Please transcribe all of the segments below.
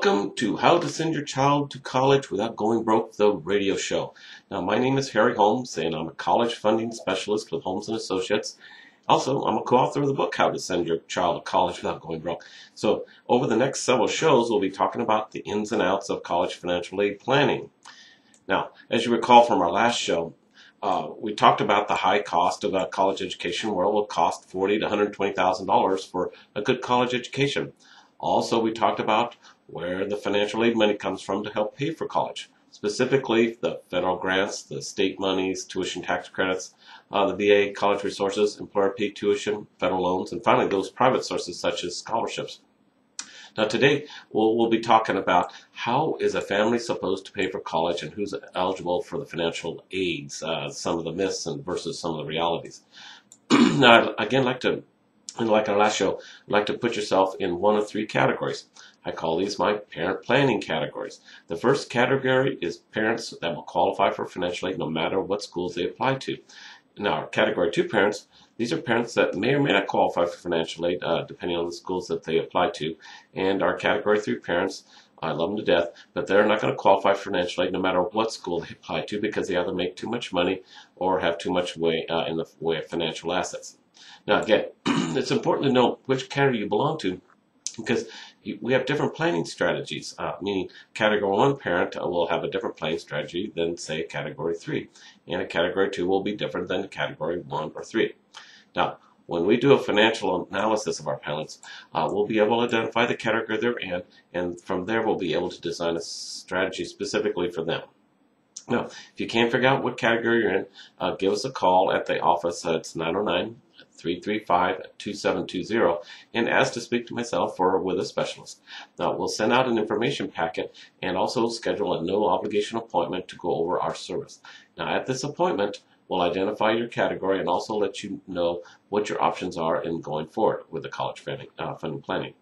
Welcome to How to Send Your Child to College Without Going Broke, the radio show. Now, my name is Harry Holmes, and I'm a college funding specialist with Holmes & Associates. Also, I'm a co-author of the book, How to Send Your Child to College Without Going Broke. So, over the next several shows, we'll be talking about the ins and outs of college financial aid planning. Now, as you recall from our last show, we talked about the high cost of a college education, where it will cost $40,000 to $120,000 for a good college education. Also, we talked about where the financial aid money comes from to help pay for college, specifically the federal grants, the state monies, tuition tax credits, the VA college resources, employer-paid tuition, federal loans, and finally those private sources such as scholarships. Now today we'll be talking about how is a family supposed to pay for college and who's eligible for the financial aids, some of the myths and versus some of the realities. Now again, like our last show, I'd like to put yourself in one of three categories. I call these my parent planning categories. The first category is parents that will qualify for financial aid no matter what schools they apply to. Now, category 2 parents, these are parents that may or may not qualify for financial aid depending on the schools that they apply to. And our category 3 parents, I love them to death, but they're not going to qualify for financial aid no matter what school they apply to because they either make too much money or have too much in the way of financial assets. Now again, it's important to know which category you belong to because we have different planning strategies, meaning category 1 parent will have a different planning strategy than, say, category 3. And a category 2 will be different than category 1 or 3. Now, when we do a financial analysis of our parents, we'll be able to identify the category they're in, and from there we'll be able to design a strategy specifically for them. Now, if you can't figure out what category you're in, give us a call at the office. It's 909-335-2720 and ask to speak to myself or with a specialist. Now, we'll send out an information packet and also schedule a no obligation appointment to go over our service. Now, at this appointment, we'll identify your category and also let you know what your options are in going forward with the college funding planning.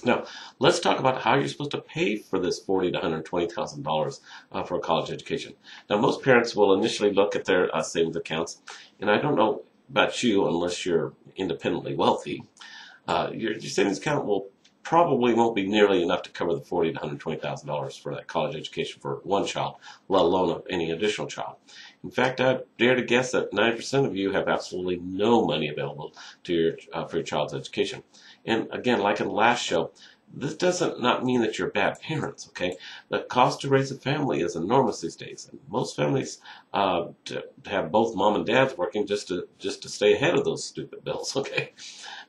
Now, let's talk about how you're supposed to pay for this $40,000 to $120,000 for a college education. Now, most parents will initially look at their savings accounts, and I don't know about you unless you're independently wealthy. Your savings account probably won't be nearly enough to cover the $40,000 to $120,000 for that college education for one child, let alone any additional child. In fact, I dare to guess that 90% of you have absolutely no money available to for your child's education. And again, like in the last show, this doesn't not mean that you're bad parents, okay? The cost to raise a family is enormous these days. And most families to have both mom and dads working just to stay ahead of those stupid bills, okay?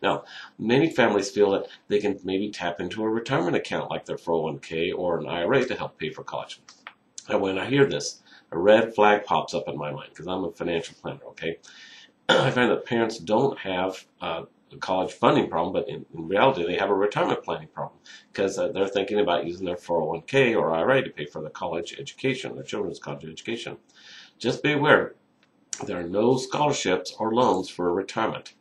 Now, many families feel that they can maybe tap into a retirement account like their 401k or an IRA to help pay for college. And when I hear this, a red flag pops up in my mind because I'm a financial planner, okay? I find that parents don't have a college funding problem, but in reality they have a retirement planning problem because they're thinking about using their 401k or IRA to pay for the college education, their children's college education. Just be aware, there are no scholarships or loans for retirement.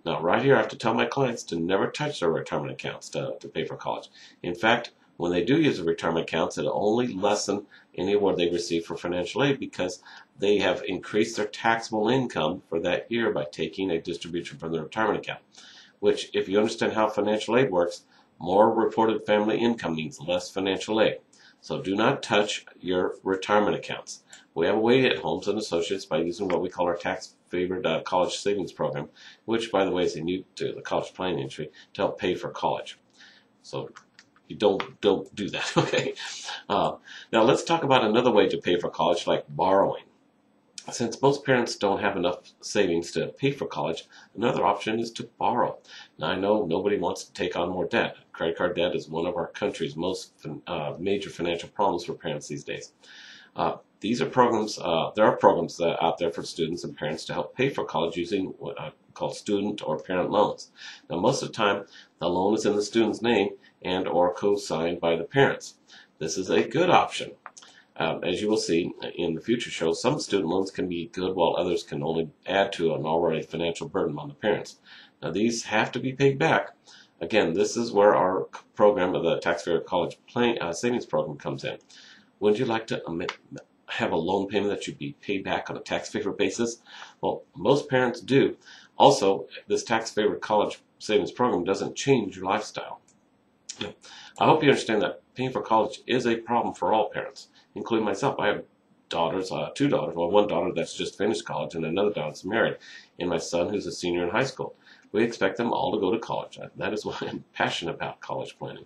Now, right here, I have to tell my clients to never touch their retirement accounts to pay for college. In fact, when they do use the retirement accounts, it'll only lessen any award they receive for financial aid because they have increased their taxable income for that year by taking a distribution from their retirement account, which, if you understand how financial aid works, more reported family income means less financial aid. So do not touch your retirement accounts. We have a way at Holmes & Associates by using what we call our tax-favored college savings program, which, by the way, is new to the college planning industry to help pay for college. So you don't do that, okay? Now let's talk about another way to pay for college, like borrowing. Since most parents don't have enough savings to pay for college, another option is to borrow. Now, I know nobody wants to take on more debt. Credit card debt is one of our country's most major financial problems for parents these days. These are programs, there are programs out there for students and parents to help pay for college using what I call student or parent loans. Now, most of the time, the loan is in the student's name and or co-signed by the parents. This is a good option. As you will see in the future shows, some student loans can be good while others can only add to an already financial burden on the parents. Now, these have to be paid back. Again, this is where our program of the Tax-Favored College Savings Program comes in. Would you like to have a loan payment that should be paid back on a tax-favored basis? Well, most parents do. Also, this Tax-Favored College Savings Program doesn't change your lifestyle. I hope you understand that paying for college is a problem for all parents, including myself. I have daughters, two daughters, well, one daughter that's just finished college and another daughter that's married, and my son who's a senior in high school. We expect them all to go to college. That is why I'm passionate about college planning.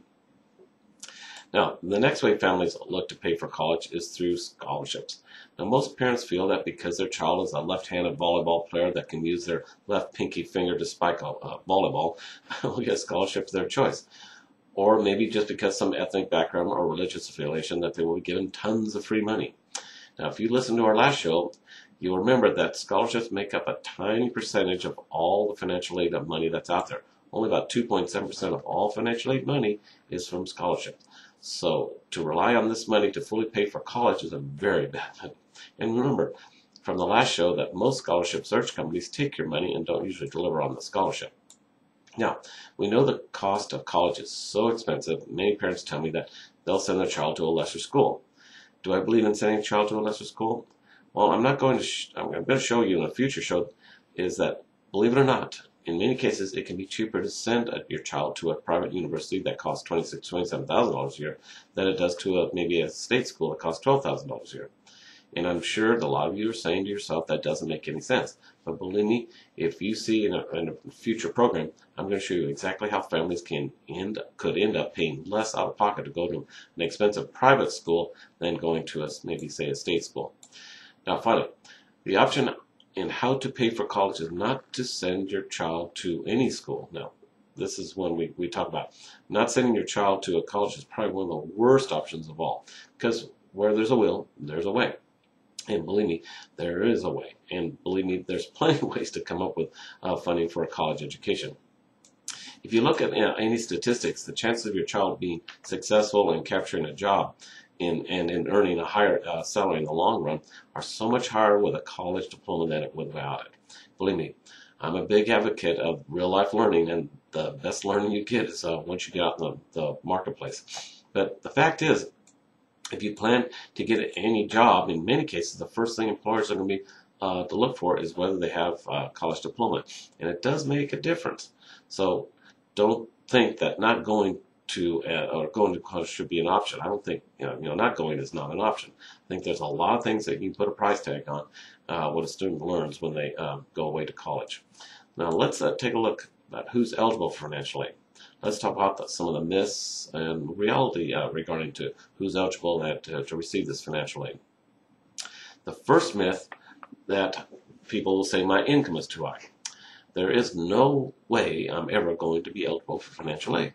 Now, the next way families look to pay for college is through scholarships. Now, most parents feel that because their child is a left-handed volleyball player that can use their left pinky finger to spike a volleyball, will get a scholarship of their choice. Or maybe just because some ethnic background or religious affiliation that they will be given tons of free money. Now, if you listen to our last show, you'll remember that scholarships make up a tiny percentage of all the financial aid money that's out there. Only about 2.7% of all financial aid money is from scholarships. So to rely on this money to fully pay for college is a very bad thing. And remember from the last show that most scholarship search companies take your money and don't usually deliver on the scholarship. Now, we know the cost of college is so expensive, many parents tell me that they'll send their child to a lesser school. Do I believe in sending a child to a lesser school? Well, I'm going to show you in a future show is that, believe it or not, in many cases it can be cheaper to send your child to a private university that costs $27,000 a year than it does to maybe a state school that costs $12,000 a year. And I'm sure that a lot of you are saying to yourself that doesn't make any sense. But believe me, if you see in a future program, I'm going to show you exactly how families could end up paying less out of pocket to go to an expensive private school than going to maybe say a state school. Now finally, the option in how to pay for college is not to send your child to any school. Now, this is one we talk about. Not sending your child to a college is probably one of the worst options of all, because where there's a will, there's a way. And believe me, there is a way. And believe me, there's plenty of ways to come up with funding for a college education. If you look at any statistics, the chances of your child being successful in capturing a job and in earning a higher salary in the long run are so much higher with a college diploma than it would without it. Believe me, I'm a big advocate of real life learning, and the best learning you get is once you get out in the marketplace. But the fact is, if you plan to get any job, in many cases, the first thing employers are going to be to look for is whether they have a college diploma, and it does make a difference. So don't think that not going to or going to college should be an option. I don't think not going is not an option. I think there's a lot of things that you can put a price tag on what a student learns when they go away to college. Now let's take a look at who's eligible for financial aid. Let's talk about some of the myths and reality regarding to who's eligible to receive this financial aid. The first myth that people will say my income is too high. There is no way I'm ever going to be eligible for financial aid.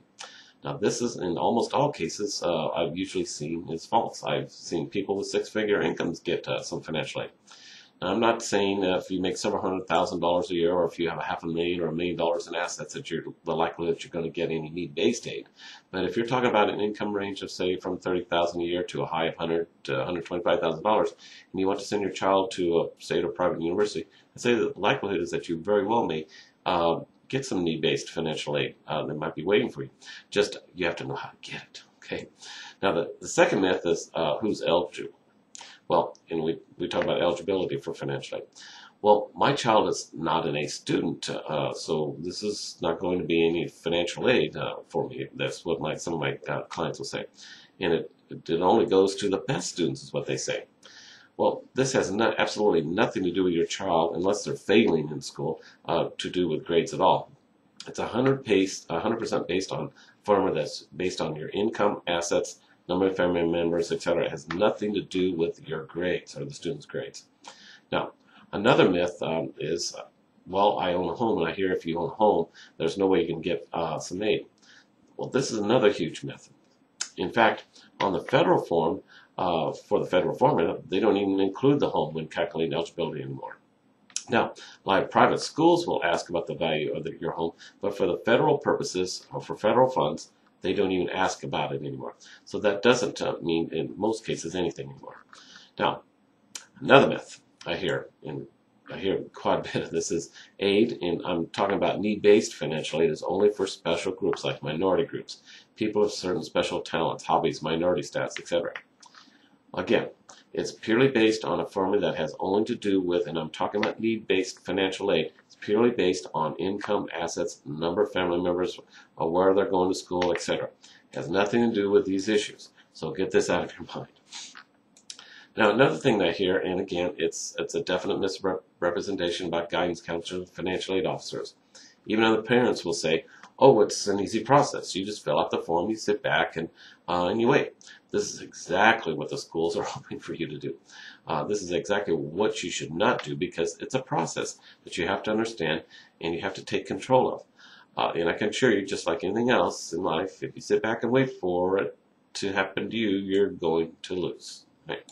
Now this is in almost all cases I've usually seen is false. I've seen people with six-figure incomes get some financial aid. Now, I'm not saying if you make several $100,000 a year, or if you have $500,000 or $1 million in assets, that the likelihood that you're going to get any need-based aid. But if you're talking about an income range of say from $30,000 a year to a high of $100,000 to $125,000, and you want to send your child to a private university, I'd say the likelihood is that you very well may get some need-based financial aid that might be waiting for you. Just you have to know how to get it. Okay. Now the second myth is who's eligible. Well, and we talk about eligibility for financial aid. Well, my child is not an A student, so this is not going to be any financial aid for me. That's what some of my clients will say. And it only goes to the best students is what they say. Well, this has absolutely nothing to do with your child, unless they're failing in school, to do with grades at all. It's 100% based on formula that's based on your income, assets, number of family members, etc. It has nothing to do with your grades or the student's grades. Now, another myth is, well, I own a home, and I hear if you own a home, there's no way you can get some aid. Well, this is another huge myth. In fact, on the federal form, for the federal formula, they don't even include the home when calculating eligibility anymore. Now, like private schools will ask about the value of your home, but for the federal purposes or for federal funds, they don't even ask about it anymore. So that doesn't mean, in most cases, anything anymore. Now, another myth I hear quite a bit of this is aid, and I'm talking about need-based financial aid, is only for special groups like minority groups, people with certain special talents, hobbies, minority status, etc. Again, it's purely based on a formula that has only to do with, and I'm talking about need-based financial aid, it's purely based on income, assets, number of family members, where they're going to school, etc. It has nothing to do with these issues. So get this out of your mind. Now, another thing that I hear, and again, it's a definite misrepresentation about guidance counselors and financial aid officers. Even other parents will say, "Oh, it's an easy process. You just fill out the form, you sit back, and you wait." This is exactly what the schools are hoping for you to do. This is exactly what you should not do, because it's a process that you have to understand and you have to take control of. And I can assure you, just like anything else in life, if you sit back and wait for it to happen to you, you're going to lose. Right?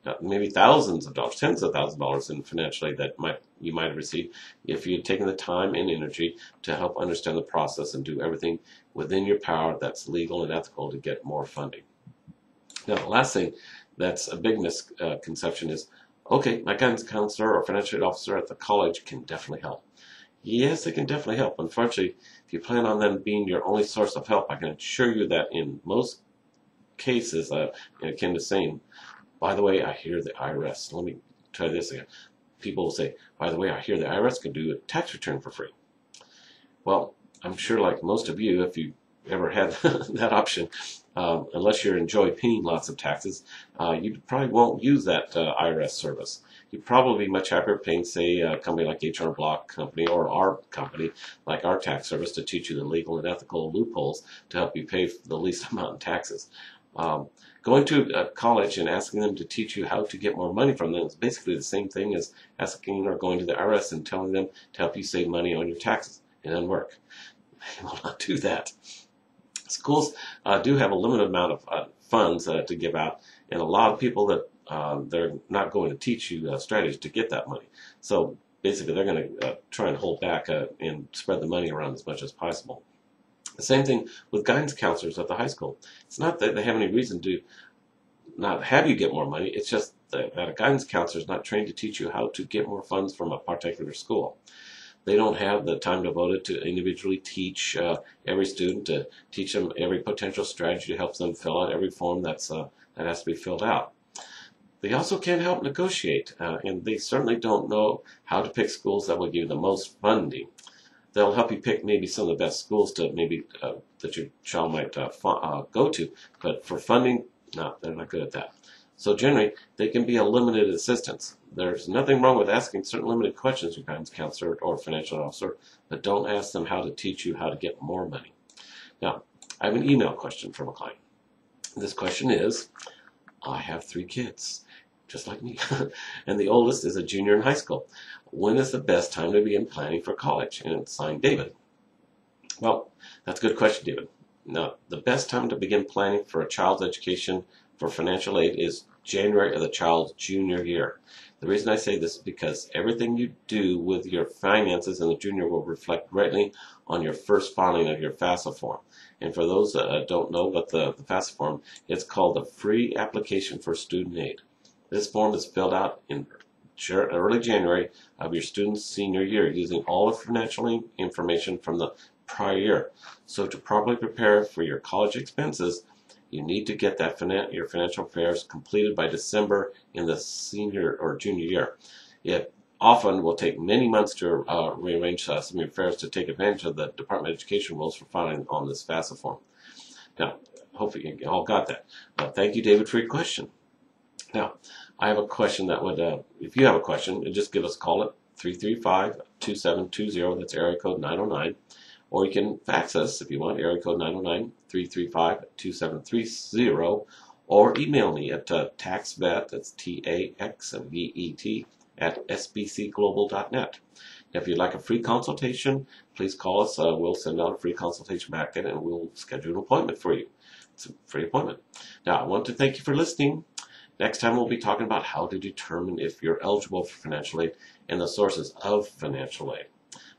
Now, maybe thousands of dollars, tens of thousands of dollars in financial aid that you might have received if you had taken the time and energy to help understand the process and do everything within your power that's legal and ethical to get more funding. Now, the last thing that's a big misconception is, okay, my guidance counselor or financial aid officer at the college can definitely help. Yes, they can definitely help. Unfortunately, if you plan on them being your only source of help, I can assure you that in most cases, akin to saying, "By the way, I hear the IRS." Let me try this again. People will say, "By the way, I hear the IRS can do a tax return for free." Well, I'm sure, like most of you, if you ever had that option, unless you enjoy paying lots of taxes, you probably won't use that IRS service. You'd probably be much happier paying, say, a company like H&R Block Company or our company, like our tax service, to teach you the legal and ethical loopholes to help you pay the least amount in taxes. Going to a college and asking them to teach you how to get more money from them is basically the same thing as asking or going to the IRS and telling them to help you save money on your taxes. It doesn't work. They will not do that. Schools do have a limited amount of funds to give out, and a lot of people that they're not going to teach you strategies to get that money. So basically, they're going to try and hold back and spread the money around as much as possible. The same thing with guidance counselors at the high school. It's not that they have any reason to not have you get more money. It's just that a guidance counselor is not trained to teach you how to get more funds from a particular school. They don't have the time devoted to individually teach every student, to teach them every potential strategy to help them fill out every form that has to be filled out. They also can't help negotiate, and they certainly don't know how to pick schools that will give you the most funding. They'll help you pick maybe some of the best schools to maybe that your child might go to, but for funding, no, they're not good at that. So generally, they can be a limited assistance. There's nothing wrong with asking certain limited questions to your guidance counselor or financial officer, but don't ask them how to teach you how to get more money. Now, I have an email question from a client. This question is, I have 3 kids, just like me, and the oldest is a junior in high school. When is the best time to begin planning for college? And it's signed David. Well, that's a good question, David. Now, the best time to begin planning for a child's education for financial aid is January of the child's junior year. The reason I say this is because everything you do with your finances in the junior will reflect greatly on your first filing of your FAFSA form. And for those that don't know what the FAFSA form, it's called the Free Application for Student Aid. This form is filled out in early January of your student's senior year using all the financial information from the prior year. So to properly prepare for your college expenses, you need to get that your financial affairs completed by December in the senior or junior year. It often will take many months to rearrange some of your affairs to take advantage of the Department of Education rules for filing on this FAFSA form. Now, hopefully you all got that. Thank you, David, for your question. Now, I have a question that would, if you have a question, just give us a call at 335-2720. That's area code 909. Or you can fax us if you want, area code 909-335-2730, or email me at taxvet, that's TAXVET, at sbcglobal.net. If you'd like a free consultation, please call us. We'll send out a free consultation packet and we'll schedule an appointment for you. It's a free appointment. Now, I want to thank you for listening. Next time we'll be talking about how to determine if you're eligible for financial aid and the sources of financial aid.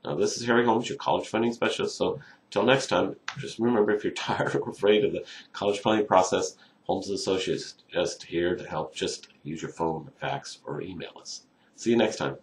Now, this is Harry Holmes, your college funding specialist. So until next time, just remember, if you're tired or afraid of the college planning process, Holmes & Associates is just here to help. Just use your phone, fax, or email us. See you next time.